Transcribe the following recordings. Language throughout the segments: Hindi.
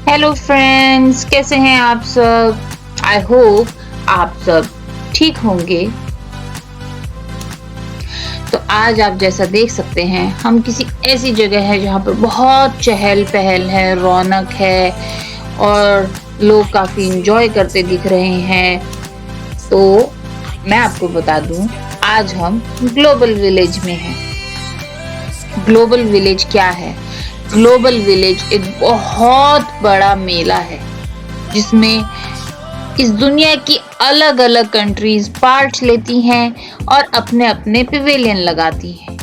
हेलो फ्रेंड्स, कैसे हैं आप सब? आई होप आप सब ठीक होंगे। तो आज आप जैसा देख सकते हैं, हम किसी ऐसी जगह है जहाँ पर बहुत चहल पहल है, रौनक है और लोग काफी इंजॉय करते दिख रहे हैं। तो मैं आपको बता दूं, आज हम ग्लोबल विलेज में हैं। ग्लोबल विलेज क्या है? ग्लोबल विलेज एक बहुत बड़ा मेला है जिसमें इस दुनिया की अलग अलग कंट्रीज पार्ट लेती हैं और अपने अपने पिवेलियन लगाती हैं।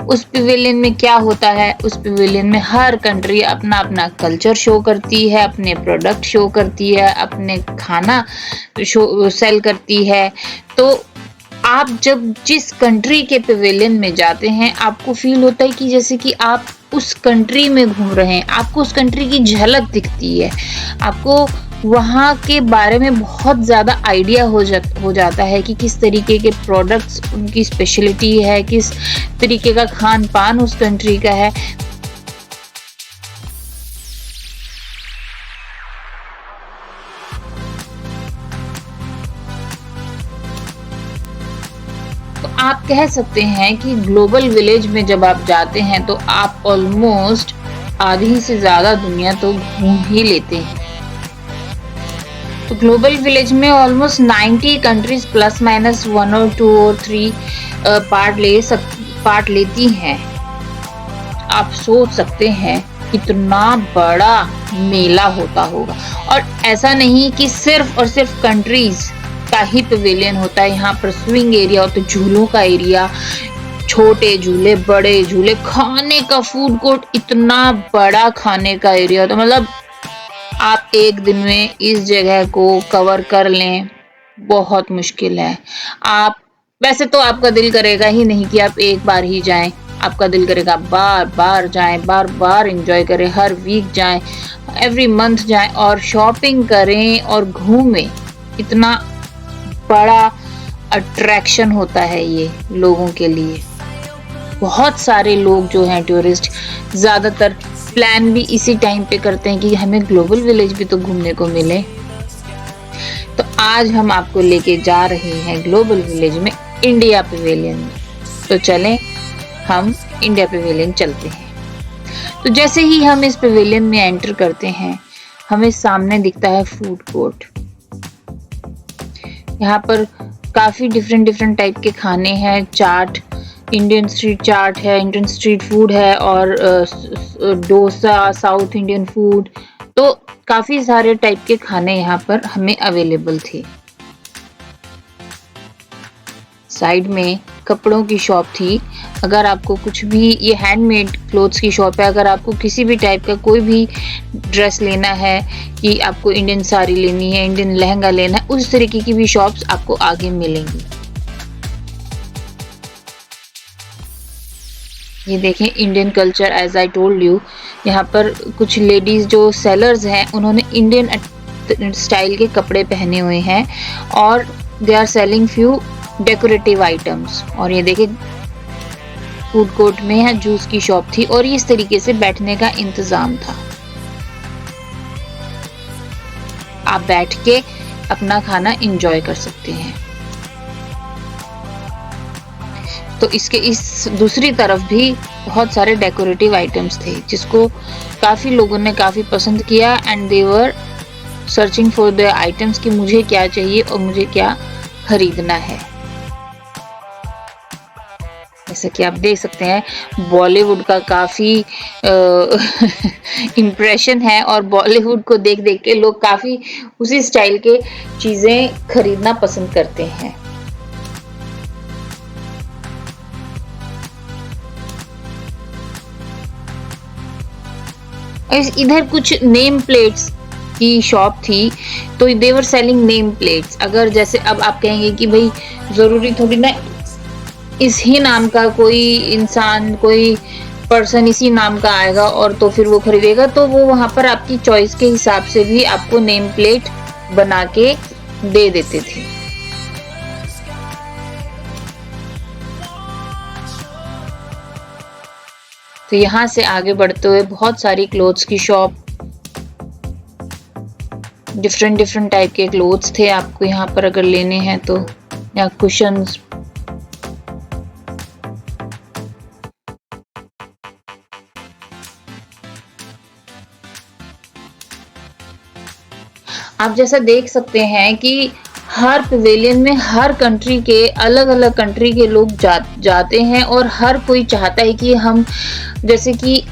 उस पिवेलियन में क्या होता है? उस पिवेलियन में हर कंट्री अपना अपना कल्चर शो करती है, अपने प्रोडक्ट शो करती है, अपने खाना शो सेल करती है। तो आप जब जिस कंट्री के पवेलियन में जाते हैं, आपको फील होता है कि जैसे कि आप उस कंट्री में घूम रहे हैं, आपको उस कंट्री की झलक दिखती है, आपको वहाँ के बारे में बहुत ज़्यादा आइडिया हो जाता है कि किस तरीके के प्रोडक्ट्स उनकी स्पेशलिटी है, किस तरीके का खान पान उस कंट्री का है। तो आप कह सकते हैं कि ग्लोबल विलेज में जब आप जाते हैं तो आप ऑलमोस्ट आधी से ज़्यादा दुनिया तो घूम ही लेते हैं। तो ग्लोबल विलेज में ऑलमोस्ट 90 कंट्रीज प्लस माइनस 1 और 2 और 3 पार्ट लेती हैं। आप सोच सकते हैं कितना बड़ा मेला होता होगा। और ऐसा नहीं कि सिर्फ और सिर्फ कंट्रीज का ही पवेलियन होता है, यहाँ पर स्विंग एरिया होता है, झूलों का एरिया, छोटे झूले, बड़े झूले, खाने का फूड कोर्ट, इतना बड़ा खाने का एरिया होता है। मतलब आप एक दिन में इस जगह को कवर कर लें, बहुत मुश्किल है। आप वैसे तो आपका दिल करेगा ही नहीं कि आप एक बार ही जाएं, आपका दिल करेगा बार बार जाएं, बार बार एंजॉय करें, हर वीक जाएं, एवरी मंथ जाएं और शॉपिंग करें और घूमें। इतना बड़ा अट्रैक्शन होता है ये लोगों के लिए। बहुत सारे लोग जो हैं टूरिस्ट, ज़्यादातर प्लान भी इसी टाइम पे करते हैं कि हमें ग्लोबल विलेज भी तो घूमने को मिले। तो आज हम आपको लेके जा रहे हैं ग्लोबल विलेज में, इंडिया पवेलियन में। तो चलें हम इंडिया पवेलियन चलते हैं। तो जैसे ही हम इस पवेलियन में एंटर करते हैं, हमें सामने दिखता है फूड कोर्ट। यहाँ पर काफ़ी डिफरेंट टाइप के खाने हैं। चाट, इंडियन स्ट्रीट चाट है, इंडियन स्ट्रीट फूड है और डोसा, साउथ इंडियन फूड। तो काफ़ी सारे टाइप के खाने यहाँ पर हमें अवेलेबल थे। साइड में कपड़ों की शॉप थी। अगर आपको कुछ भी, ये हैंडमेड क्लोथ्स की शॉप है, अगर आपको किसी भी टाइप का कोई भी ड्रेस लेना है, कि आपको इंडियन साड़ी लेनी है, इंडियन लहंगा लेना है, उस तरीके की भी शॉप्स आपको आगे मिलेंगी। ये देखें, Indian culture, as I told you, यहाँ पर कुछ लेडीज जो सेलर्स हैं, उन्होंने इंडियन स्टाइल के कपड़े पहने हुए हैं और they are selling few decorative items. और ये देखें, फूड कोर्ट में यहाँ जूस की शॉप थी और इस तरीके से बैठने का इंतजाम था। आप बैठ के अपना खाना एंजॉय कर सकते हैं। तो इसके इस दूसरी तरफ भी बहुत सारे डेकोरेटिव आइटम्स थे, जिसको काफ़ी लोगों ने काफ़ी पसंद किया and they were searching for the items कि मुझे क्या चाहिए और मुझे क्या खरीदना है। जैसे कि आप देख सकते हैं, बॉलीवुड का काफ़ी इम्प्रेशन है और बॉलीवुड को देख देख के लोग काफ़ी उसी स्टाइल के चीज़ें खरीदना पसंद करते हैं। इधर कुछ नेम प्लेट्स की शॉप थी, तो दे वर सेलिंग नेम प्लेट्स। अगर जैसे अब आप कहेंगे कि भाई ज़रूरी थोड़ी ना इस ही नाम का कोई इंसान, कोई पर्सन इसी नाम का आएगा और तो फिर वो खरीदेगा, तो वो वहाँ पर आपकी चॉइस के हिसाब से भी आपको नेम प्लेट बना के दे देते थे। तो यहाँ से आगे बढ़ते हुए बहुत सारी क्लोथ्स की शॉप डिफरेंट डिफरेंट टाइप के क्लोथ्स थे आपको यहाँ पर अगर लेने हैं तो, या कुशन्स। आप जैसा देख सकते हैं कि हर पवेलियन में हर कंट्री के अलग अलग कंट्री के लोग जाते हैं और हर कोई चाहता है कि हम, जैसे कि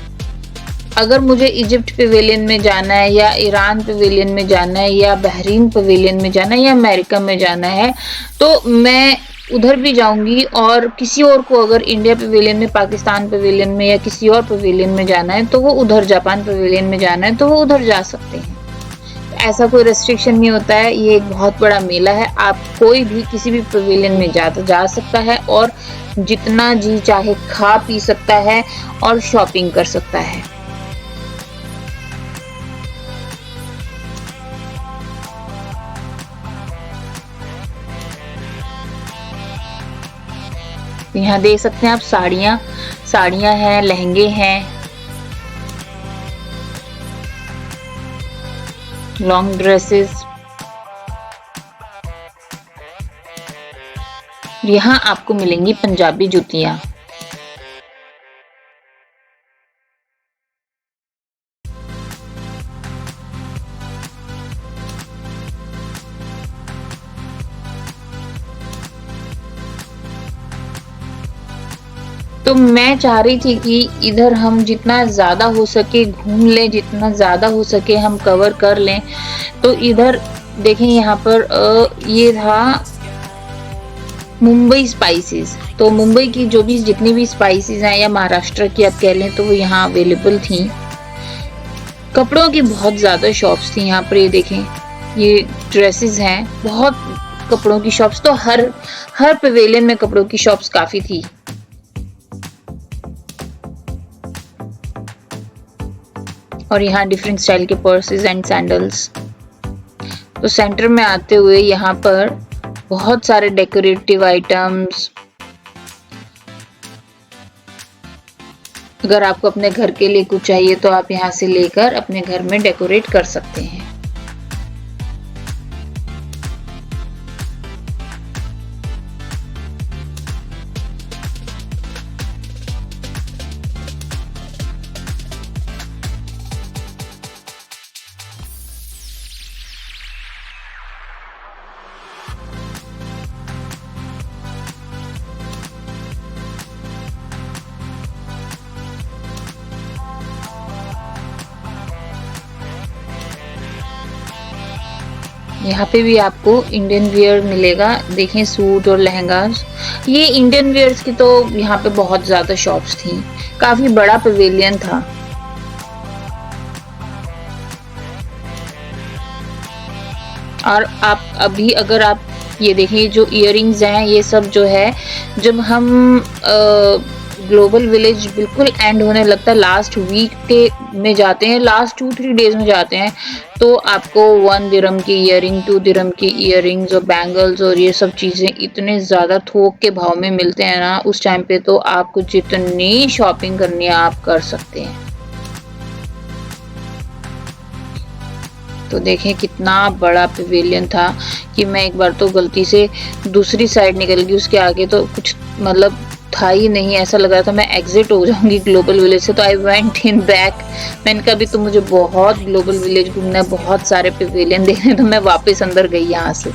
अगर मुझे इजिप्ट पवेलियन में जाना है या ईरान पवेलियन में जाना है या बहरीन पवेलियन में जाना है या अमेरिका में जाना है, तो मैं उधर भी जाऊंगी। और किसी और को अगर इंडिया पवेलियन में, पाकिस्तान पवेलियन में या किसी और पवेलियन में जाना है तो वो उधर, जापान पवेलियन में जाना है तो वो उधर जा सकते हैं। ऐसा कोई रेस्ट्रिक्शन नहीं होता है। ये एक बहुत बड़ा मेला है, आप कोई भी किसी भी पवेलियन में जा सकता है और जितना जी चाहे खा पी सकता है और शॉपिंग कर सकता है। यहाँ देख सकते हैं आप साड़ियाँ हैं, लहंगे हैं, लॉन्ग ड्रेसेस। यहाँ आपको मिलेंगी पंजाबी जुतियाँ। तो मैं चाह रही थी कि इधर हम जितना ज़्यादा हो सके घूम लें, जितना ज़्यादा हो सके हम कवर कर लें। तो इधर देखें, यहाँ पर ये था मुंबई स्पाइसेस। तो मुंबई की जो भी जितनी भी स्पाइसेस हैं या महाराष्ट्र की आप कह लें, तो वो यहाँ अवेलेबल थी। कपड़ों की बहुत ज़्यादा शॉप्स थी यहाँ पर। ये देखें, ये ड्रेसेस हैं, बहुत कपड़ों की शॉप्स। तो हर पवेलियन में कपड़ों की शॉप्स काफ़ी थी। और यहाँ डिफरेंट स्टाइल के पर्सेस एंड सैंडल्स। तो सेंटर में आते हुए यहाँ पर बहुत सारे डेकोरेटिव आइटम्स। अगर आपको अपने घर के लिए कुछ चाहिए तो आप यहाँ से लेकर अपने घर में डेकोरेट कर सकते हैं। यहाँ पे भी आपको इंडियन वियर मिलेगा। देखें, सूट और लहंगास। ये इंडियन वियर्स की तो यहाँ पे बहुत ज्यादा शॉप्स थी, काफी बड़ा पवेलियन था। और आप अभी अगर आप ये देखिए, जो इयररिंग्स हैं ये सब जो है, जब हम ग्लोबल विलेज बिल्कुल एंड होने लगता है, लास्ट वीक के में जाते हैं, लास्ट 2-3 डेज में जाते हैं, तो आपको 1 दिरहम की इयररिंग, 2 दिरहम की इयररिंग्स और बैंगल्स और ये सब चीज़ें इतने ज़्यादा थोक के भाव में मिलते हैं ना उस टाइम पे, तो आपको जितनी शॉपिंग करनी है आप कर सकते हैं। तो देखें कितना बड़ा पवेलियन था कि मैं एक बार तो गलती से दूसरी साइड निकल गई, उसके आगे तो कुछ मतलब था ही नहीं। ऐसा लग रहा था मैं एग्जिट हो जाऊंगी ग्लोबल विलेज से। तो आई वेंट इन बैक। मैंने कहा अभी तो मुझे बहुत ग्लोबल विलेज घूमना है, बहुत सारे पवेलियन देखने, तो मैं वापस अंदर गई यहाँ से।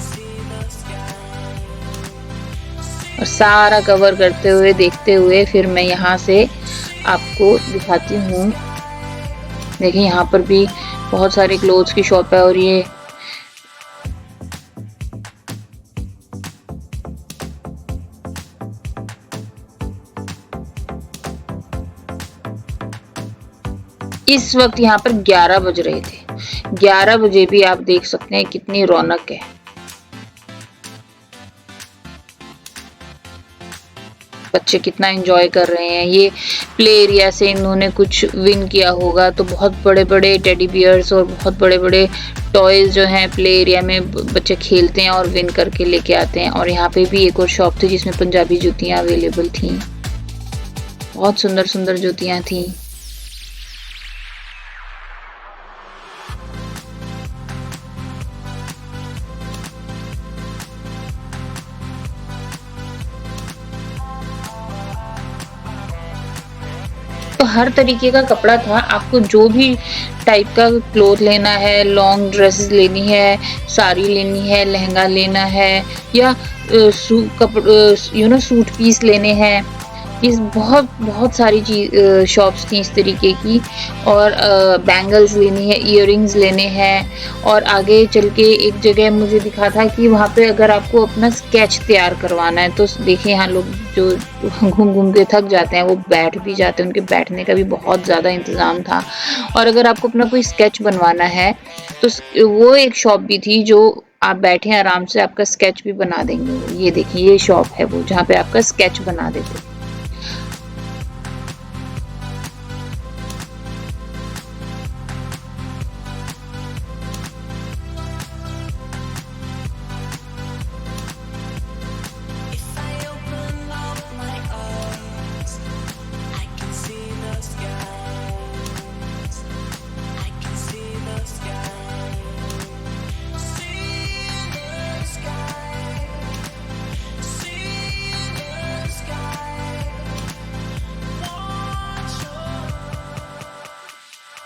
और सारा कवर करते हुए देखते हुए फिर मैं यहाँ से आपको दिखाती हूँ। देखिए यहाँ पर भी बहुत सारे क्लोथ्स की शॉप है। और ये इस वक्त यहाँ पर 11 बज रहे थे। 11 बजे भी आप देख सकते हैं कितनी रौनक है। बच्चे कितना एंजॉय कर रहे हैं। ये प्ले एरिया से इन्होंने कुछ विन किया होगा, तो बहुत बड़े बड़े टेडी बियर्स और बहुत बड़े बड़े टॉयज जो हैं प्ले एरिया में बच्चे खेलते हैं और विन करके लेके आते हैं। और यहाँ पे भी एक और शॉप थी जिसमें पंजाबी जूतियाँ अवेलेबल थी। बहुत सुंदर सुंदर जूतियाँ थी। हर तरीके का कपड़ा था, आपको जो भी टाइप का क्लॉथ लेना है, लॉन्ग ड्रेसेस लेनी है, साड़ी लेनी है, लहंगा लेना है, या सूट पीस लेने हैं, इस बहुत बहुत सारी शॉप्स थी इस तरीके की। और बैंगल्स लेनी है, इयररिंग्स लेने हैं। और आगे चल के एक जगह मुझे दिखा था कि वहाँ पे अगर आपको अपना स्केच तैयार करवाना है, तो देखिए यहाँ लोग जो घूम घूम के थक जाते हैं वो बैठ भी जाते हैं, उनके बैठने का भी बहुत ज़्यादा इंतज़ाम था। और अगर आपको अपना कोई स्केच बनवाना है तो वो एक शॉप भी थी जो आप बैठे आराम से आपका स्केच भी बना देंगे। ये देखिए, ये शॉप है वो जहाँ पे आपका स्केच बना देते।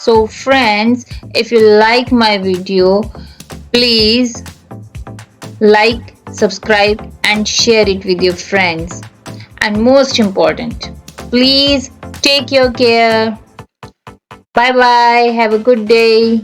So friends, if you like my video, please like, subscribe and share it with your friends. And most important, please take your care. Bye bye. Have a good day.